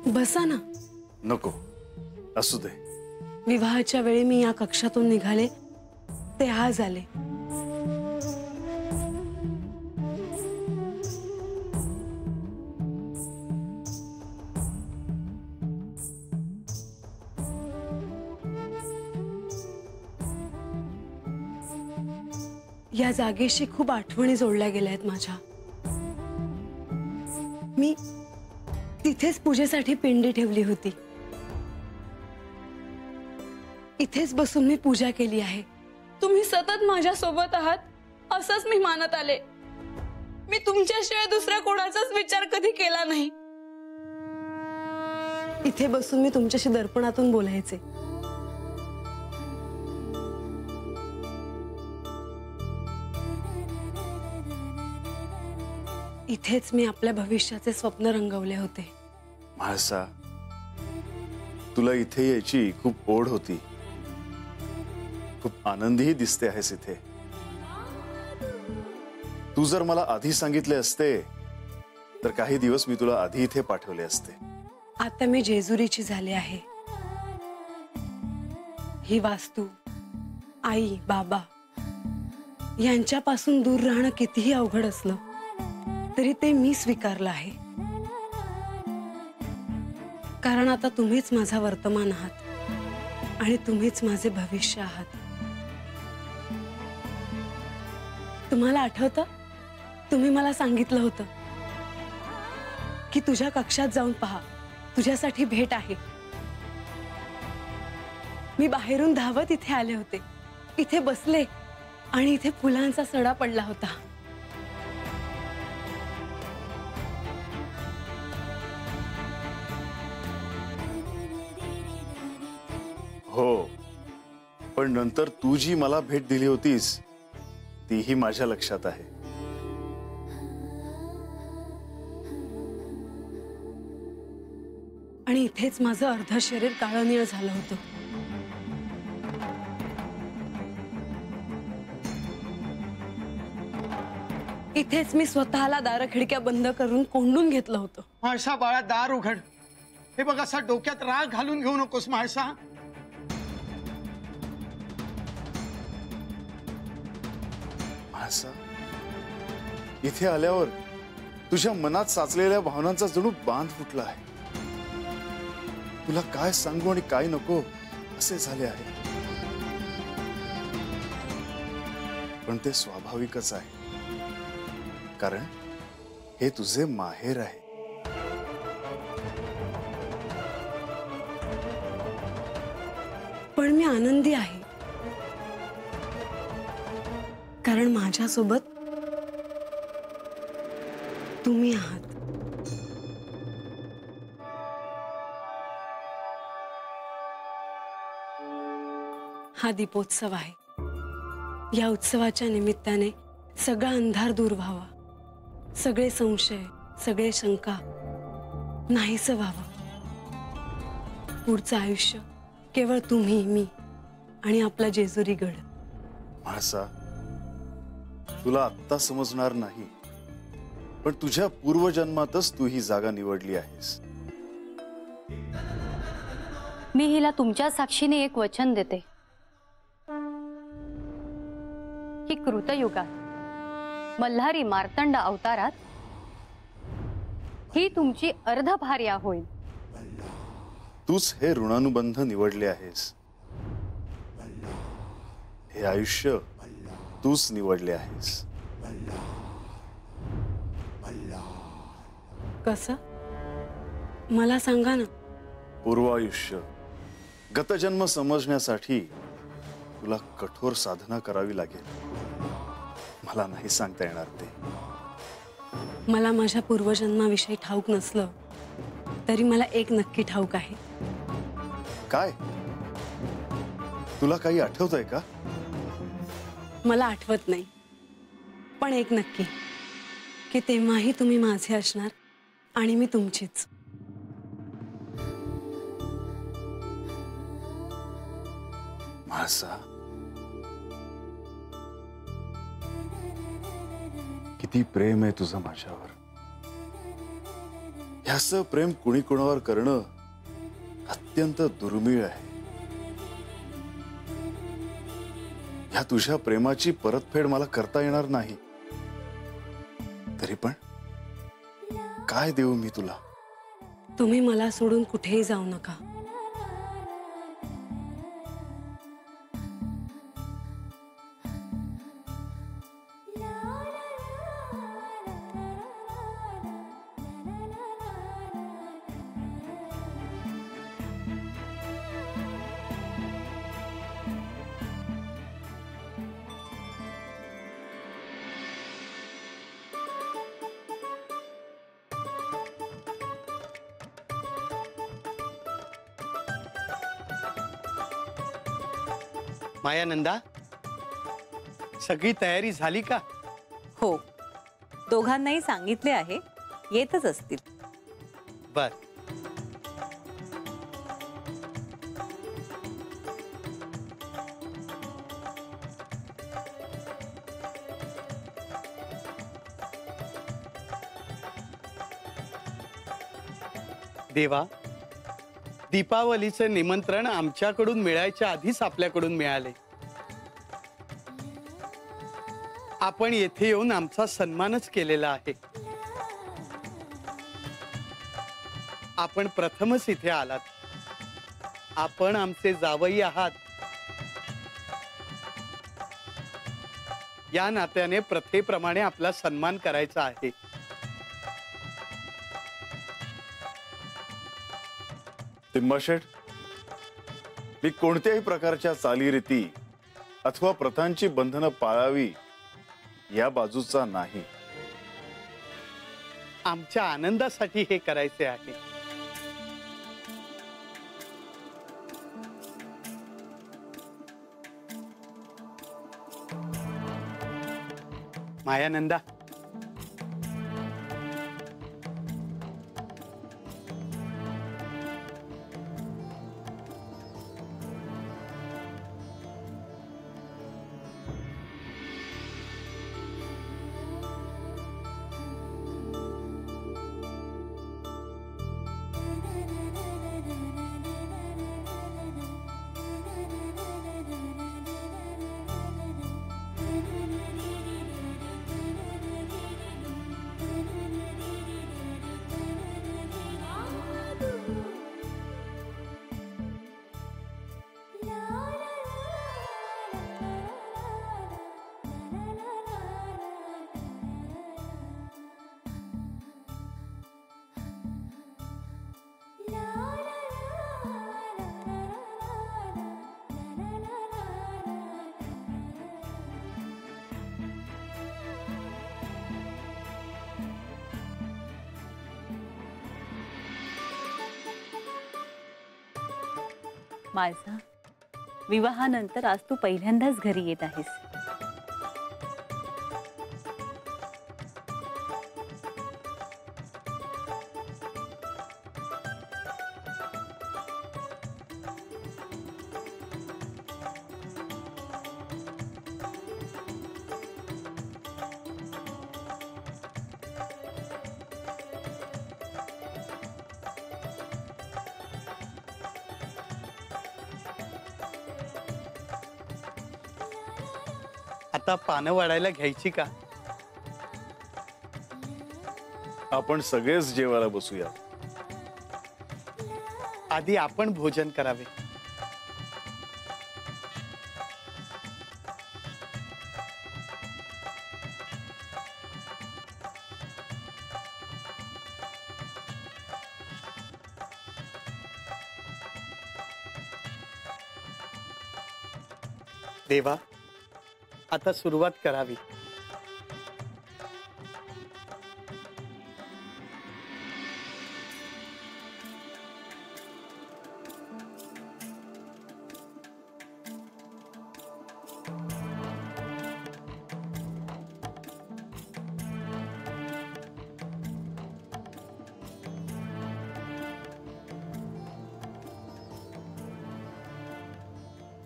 बसा ना. नको, असू दे. विवाहाच्या वेळी मी या कक्षातून निघाले ते आज आले. या जागेशी खूप आठवणी जोडल्या गेल्या आहेत माझ्या. मी तिथेच पूजेसाठी पिंडी ठेवली होती. इथेच बसून मी पूजा केली आहे. तुम्ही सतत माझ्या सोबत आहात असंच मी मानत आले. मी तुमच्याशिवाय दुसऱ्या कोणाचाच विचार कधी केला नाही. इथे बसून मी तुमच्याशी दर्पणातून बोलायचे. इथेच मी आपल्या भविष्याचे स्वप्न रंगवले होते. म्हाळसा, तुला इथे यायची खूप ओढ होती. खूप आनंदीही दिसते आहेस इथे. तू जर मला आधी सांगितले असते तर काही दिवस मी तुला आधी इथे पाठवले असते. आता मी जेजुरीची झाले आहे. ही वास्तू, आई बाबा यांच्यापासून दूर राहणं कितीही अवघड असलं तरी ते मी स्वीकारलं आहे. कारण आता तुम्हीच माझा वर्तमान आहात आणि तुम्हीच माझे भविष्य आहात. तुम्हाला आठवतं, तुम्ही मला सांगितलं होतं की तुझ्या कक्षात जाऊन पहा, तुझ्यासाठी भेट आहे. मी बाहेरून धावत इथे आले होते. इथे बसले आणि इथे फुलांचा सडा पडला होता. हो, पण नंतर तू जी मला भेट दिली होतीस तीही माझ्या लक्षात आहे. आणि इथेच माझं अर्ध शरीर काळनिळ झालं होतं. इथेच मी स्वतःला दार खिडक्या बंद करून कोंडून घेतलं होतं. म्हाळसा बाळा, दार उघड. हे बघ, असा डोक्यात राग घालून घेऊ नकोस म्हाळसा. म्हाळसा, इथे आल्यावर तुझ्या मनात साचलेल्या भावनांचा जणू बांध फुटला आहे. तुला काय सांगू आणि काय नको असे झाले आहे. पण ते स्वाभाविकच आहे, कारण हे तुझे माहेर आहे. पण मी आनंदी आहे, कारण माझ्यासोबत तुम्ही आहात. हा दीपोत्सव आहे. या उत्सवाच्या निमित्ताने सगळा अंधार दूर व्हावा, सगळे संशय, सगळे शंका नाहीसं व्हावं. पुढचं आयुष्य केवळ तुम्ही, मी आणि आपला जेजुरी गड. म्हाळसा, तुला आत्ता समजणार नाही, पण तुझ्या पूर्वजन्मातच तू ही जागा निवडली आहेस. मी हिला तुमच्या साक्षीने एक वचन देते की कृतयुगात मल्हारी मार्तंड अवतारात ही तुमची अर्धभार्या होईल. तूच हे ऋणानुबंध निवडले आहेस. हे आयुष्य तूच निवडले आहेस. कसं? मला सांगा ना. पूर्वायुष्य, गतजन्म समजण्यासाठी तुला कठोर साधना करावी लागेल. मला नाही सांगता येणार ते. मला माझ्या पूर्वजन्माविषयी ठाऊक नसलं तरी मला एक नक्की ठाऊक आहे. काय? तुला काही आठवतंय का? मला आठवत नाही, पण एक नक्की की तेव्हाही तुम्ही माझे असणार आणि मी तुमचीच. म्हाळसा, किती प्रेम आहे तुझं माझ्यावर. ह्याचं प्रेम कुणी कुणावर करणं अत्यंत दुर्मिळ आहे. ह्या तुझ्या प्रेमाची परतफेड मला करता येणार नाही. तरी पण काय देऊ मी तुला? तुम्ही मला सोडून कुठेही जाऊ नका. मायानंदा, सगळी तयारी झाली का? हो, दोघांनाही सांगितले आहे, येतच असतील. बर. देवा, दीपावलीचे निमंत्रण आमच्याकडून मिळायच्या आधीच आपल्याकडून मिळाले. आपण येथे येऊन आमचा सन्मानच केलेला आहे. आपण प्रथमच इथे आलात. आपण आमचे जावई आहात. या नात्याने प्रथेप्रमाणे आपला सन्मान करायचा आहे. तिम्माशेठ, मी कोणत्याही प्रकारच्या चालीरीती अथवा प्रथांची बंधनं पाळावी या बाजूचा नाही. आमच्या आनंदासाठी हे करायचे आहे. मायानंदा, माझा विवाहानंतर आज तू पहिल्यांदाच घरी येत आहेस. आता पानं वाढायला घ्यायची का? आपण सगळेच जेवायला बसूया. आधी आपण भोजन करावे. देवा, आता सुरुवात करावी.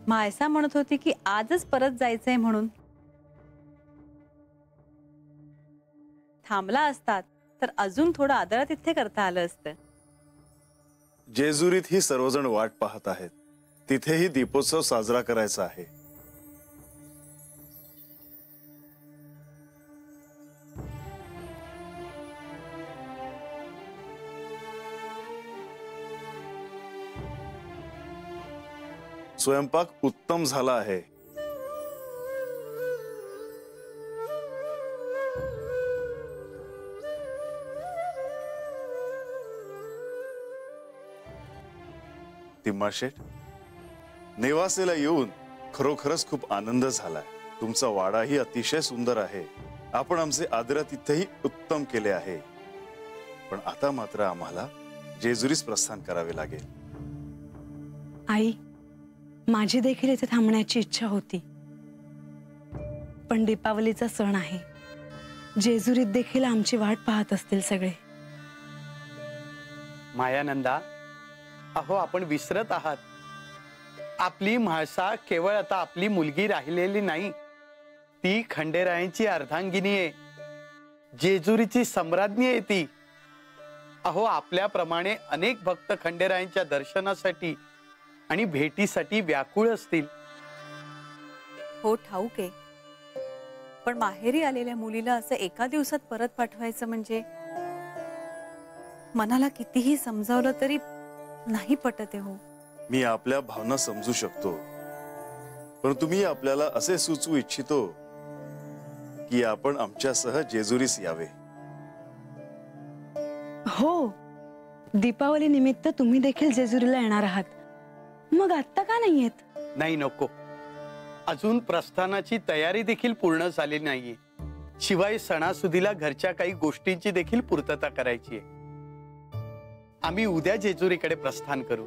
मायसा म्हणत होती की आजच परत जायचंय म्हणून. थांबला असतात तर अजून थोडं आदरातिथ्य करता आलं असतं. जेजुरीत ही सर्वजण वाट पाहत आहेत. तिथेही दीपोत्सव साजरा करायचा आहे. स्वयंपाक उत्तम झाला आहे. तिम्माशेठ, नेवासेला येऊन खरोखरच खूप आनंद झालाय. तुमचा वाडाही अतिशय सुंदर आहे. आपण आमचे आदरातिथ्यही उत्तम केले आहे. पण आता मात्र आम्हाला जेजुरीस प्रस्थान करावे लागेल. आई, माझी देखील इथे थांबण्याची इच्छा होती, पण दीपावलीचा सण आहे. जेजुरीत देखील आमची वाट पाहत असतील सगळे. मायानंदा, अहो आपण विसरत आहात. आपली म्हाळसा केवळ आता आपली मुलगी राहिलेली नाही, ती खंडेरायांची अर्धांगिनी आहे. जेजुरीची सम्राज्ञी आहे ती. अहो आपल्याप्रमाणे अनेक भक्त खंडेरायांच्या दर्शनासाठी आणि भेटीसाठी व्याकुळ असतील. हो, ठाऊक आहे. पण माहेरी आलेल्या मुलीला असं एका दिवसात परत पाठवायचं म्हणजे मनाला कितीही समजावलं तरी नाही पटत हो. मी आपल्या भावना समजू शकतो, पण तुम्ही आपल्याला असे सुचवू इच्छितो की आपण आमच्यासह जेजुरीस यावे. हो, दीपावली निमित्त तुम्ही देखील जेजुरीला येणार आहात. मग आत्ता का नाही येत? नाही, नको. अजून प्रस्थानाची तयारी देखील पूर्ण झाली नाहीये. शिवाय सणासुदीला घरच्या काही गोष्टींची देखील पूर्तता करायची आहे. आम्ही उद्या जेजुरीकडे प्रस्थान करू.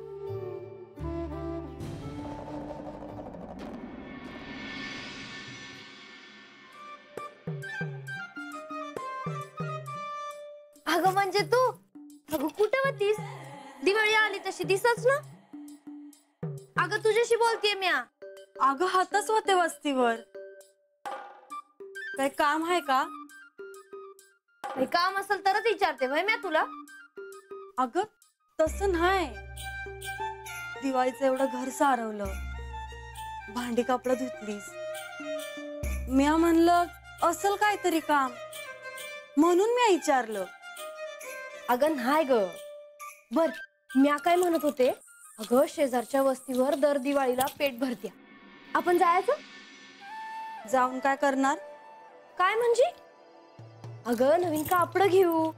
अगं म्हणजे तू, अगं कुठे होतीस? दिवाळी आली तशी दिसच ना. अगं तुझ्याशी बोलतेय मी. अगं हातच होते वस्तीवर. काही काम आहे का? काही काम असेल तरच विचारते भाई मी तुला. अगं तसं नाही. दिवाळीचं एवढं घर सारवलं, भांडी कपडे धुतलीस. मी म्हणलं असेल काहीतरी काम, म्हणून मी विचारलं. अगं नाही ग. बर, मी काय म्हणत होते, अगं शेजारच्या वस्तीवर दर दिवाळीला पेट भरत्या. आपण जायचं? जाऊन काय करणार? काय म्हणजे? अगं नवीन कापड घेऊ,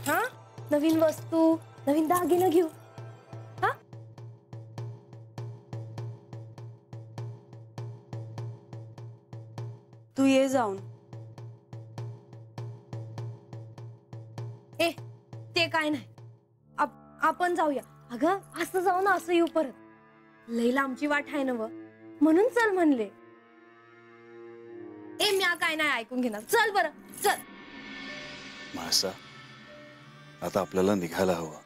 हा, नवीन वस्तू, नवीन दागिने घेऊ. हा, तू ये जाऊन. ए ते काय नाही, आपण जाऊया. अगं असं जाऊ ना असं येऊ परत. लई लांबची वाट आहे ना व, म्हणून चल म्हणले. ए मी काय नाही ऐकून घेणार. चल बरं चल. म्हाळसा, आता आपल्याला निघायला हवं,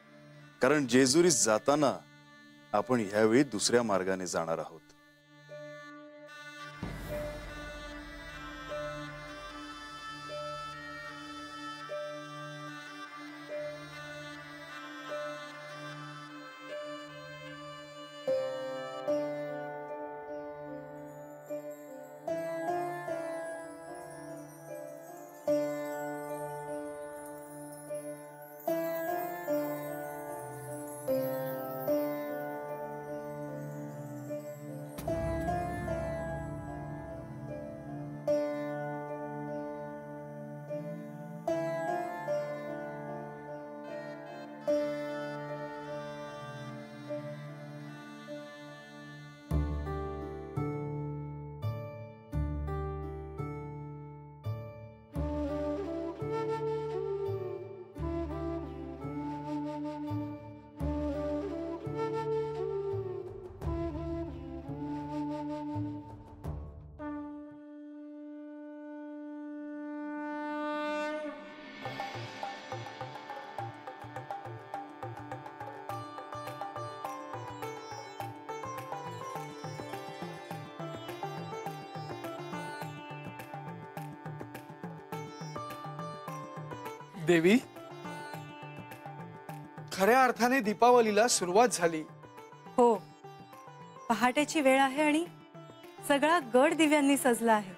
कारण जेजुरीस जाताना आपण ह्यावेळी दुसऱ्या मार्गाने जाणार आहोत. देवी, खऱ्या अर्थाने दीपावलीला सुरुवात झाली. हो, पहाटेची वेळ आहे आणि सगळा गड दिव्यांनी सजला आहे.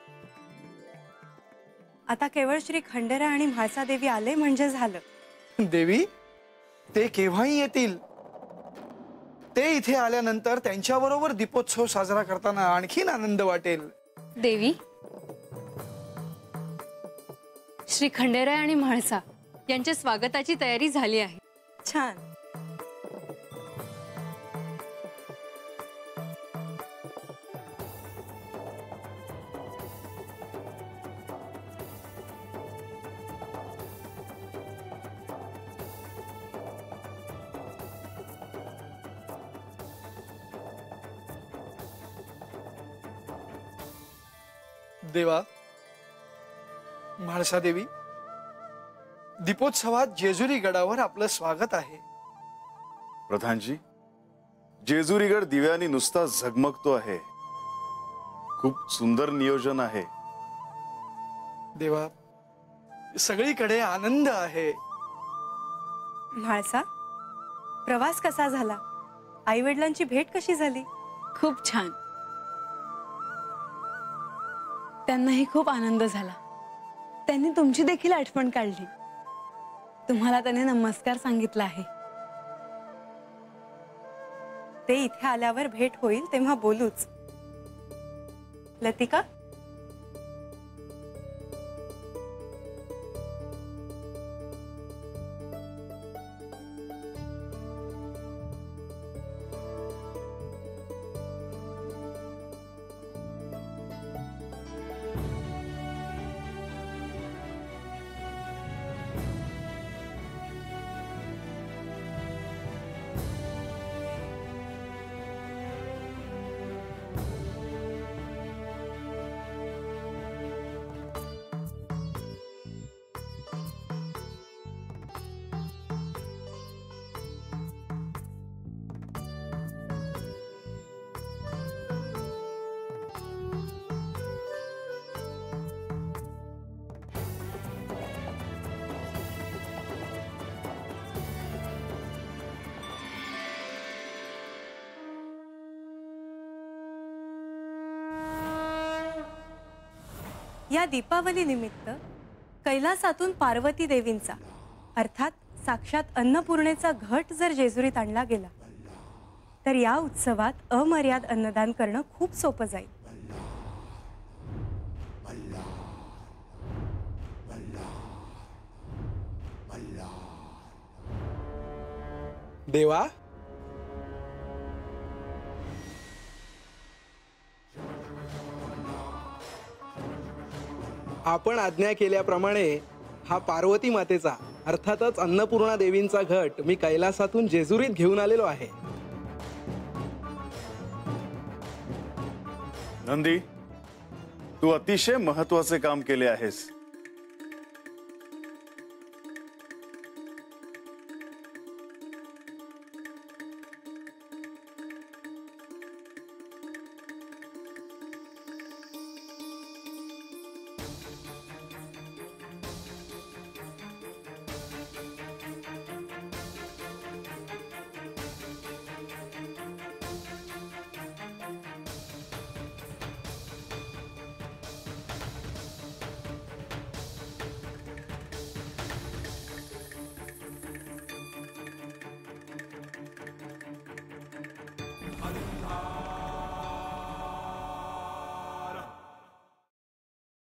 आता केवळ श्री खंडेराय आणि म्हाळसा देवी आले म्हणजे झालं. देवी, ते केव्हाही येतील. ते इथे आल्यानंतर त्यांच्याबरोबर दीपोत्सव साजरा करताना आणखीन आनंद वाटेल. देवी, श्री खंडेराय आणि म्हाळसा यांच्या स्वागताची तयारी झाली आहे. छान. देवा, म्हाळसा देवी, दीपोत्सवात जेजुरी गडावर आपलं स्वागत आहे. प्रधानजी, जेजुरीगड दिव्यानी नुसता झगमगतो आहे. खूप सुंदर नियोजन आहे. देवा, सगळीकडे आनंद आहे. म्हाळसा, प्रवास कसा झाला? आई वडिलांची भेट कशी झाली? खूप छान. त्यांनाही खूप आनंद झाला. त्यांनी तुमची देखील आठवण काढली. तुम्हाला त्याने नमस्कार सांगितला आहे. ते इथे आल्यावर भेट होईल तेव्हा बोलूच. लतिका, या दीपावली निमित्त कैलासातून पार्वती देवींचा अर्थात साक्षात अन्नपूर्णेचा घट जर जेजुरीत आणला गेला तर या उत्सवात अमर्याद अन्नदान करणं खूप सोपं जाईल. देवा, आपण आज्ञा केल्याप्रमाणे हा पार्वती मातेचा अर्थातच अन्नपूर्णा देवींचा घट मी कैलासातून जेजुरीत घेऊन आलेलो आहे. नंदी, तू अतिशय महत्वाचे काम केले आहेस.